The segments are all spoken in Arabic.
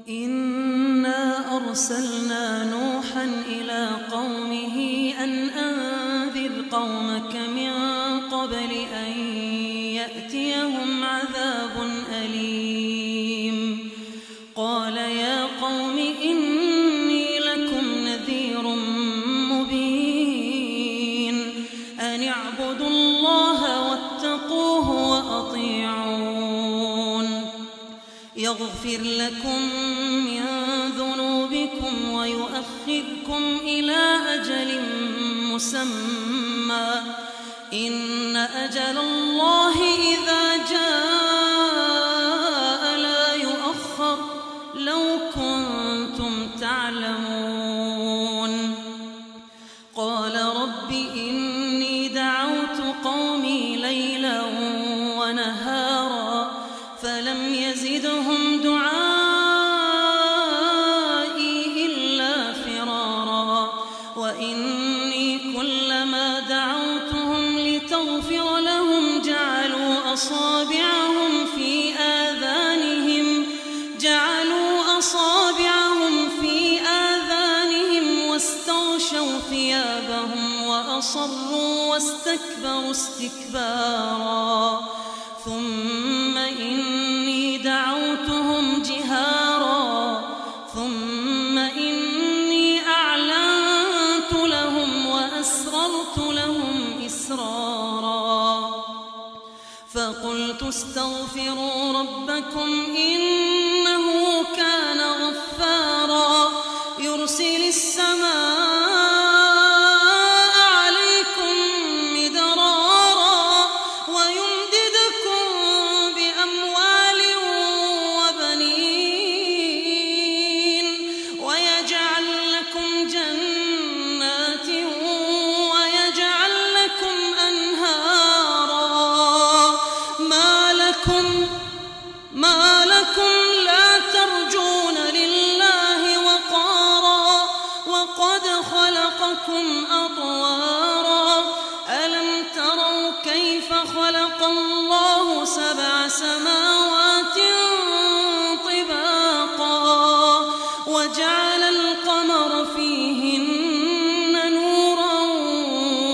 إنا أرسلنا نوحا إلى قومه أن أنذر قومك من قبل أن يأتيهم عذاب أليم. قال يا قوم إني لكم نذير مبين أن اعبدوا الله واتقوه وأطيعون يغفر لكم من ذنوبكم ويؤخركم إلى أجل مسمى إن أجل الله إذا جاء لا يؤخر لو كنتم تعلمون. قال رب إني دعوت قومي ليلا ونهارا فلم يزدهم دعائي إلا فرارا وإني كلما دعوتهم لتغفر لهم جعلوا أصابعهم في آذانهم واستغشوا ثيابهم وأصروا واستكبروا استكبارا ثم إني دعوتهم جهارا ثم إني أعلنت لهم وأسررت لهم إسرارا فقلت استغفروا ربكم إنه كان غفارا يرسل السماء عليكم مدرارا ويمددكم بأموال وبنين ويجعل لكم جنات ويجعل لكم أنهارا ما لكم لا ترجون لله وقارا وقد خلقكم أطوارا ألم تروا كيف خلق الله 7 سماوات طباقا وجعل القمر فيهن نورا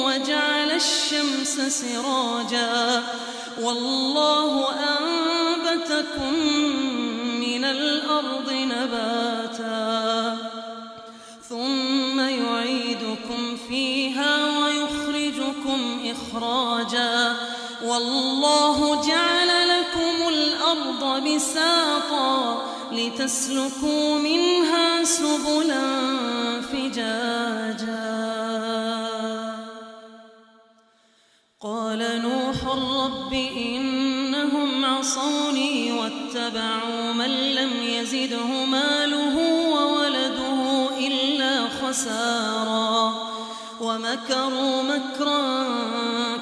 وجعل الشمس سراجا والله أنبتكم من الأرض نباتا ثم يعيدكم فيها ويخرجكم إخراجا والله جعل لكم الأرض بساطا لتسلكوا منها سبلا فجاجا. قال نوح رب إنهم عصوني واتبعوا من لم يزده ماله وولده إلا خسارا ومكروا مكرا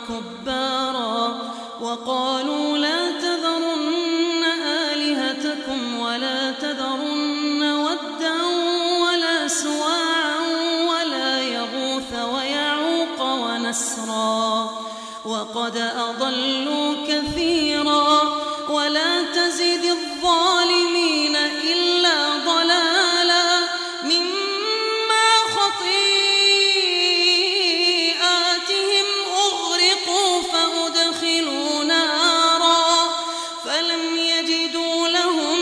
كبارا وقالوا لا تذرن آلهتكم ولا تذرن ودا ولا سواعا ولا يغوث ويعوق ونسرا وقد أضلوا كثيرا ولا تزد الظالمين إلا ضلالا مما خطيئاتهم أغرقوا فأدخلوا نارا فلم يجدوا لهم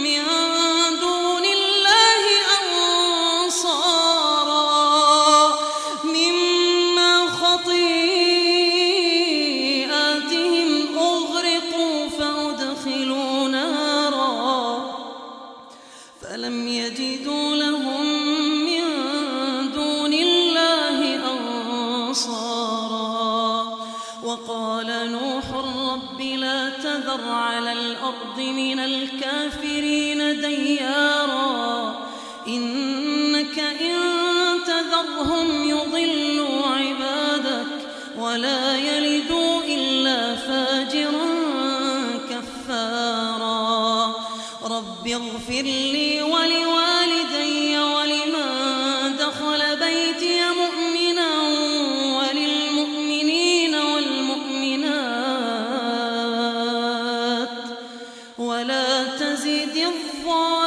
من دون الله أنصارا مما خطيئاتهم أغرقوا فأدخلوا نارا فلم يجدوا لهم من دون الله أنصارا. وقال نوح رب لا تذر على الأرض من الكافرين ديارا إنك إن تذرهم يضلوا عبادك ولا يلدوا إلا فاجرا كفارا. رب اغفر لي ولوالدي ولمن دخل بيتي مؤمنا تزد الظالمين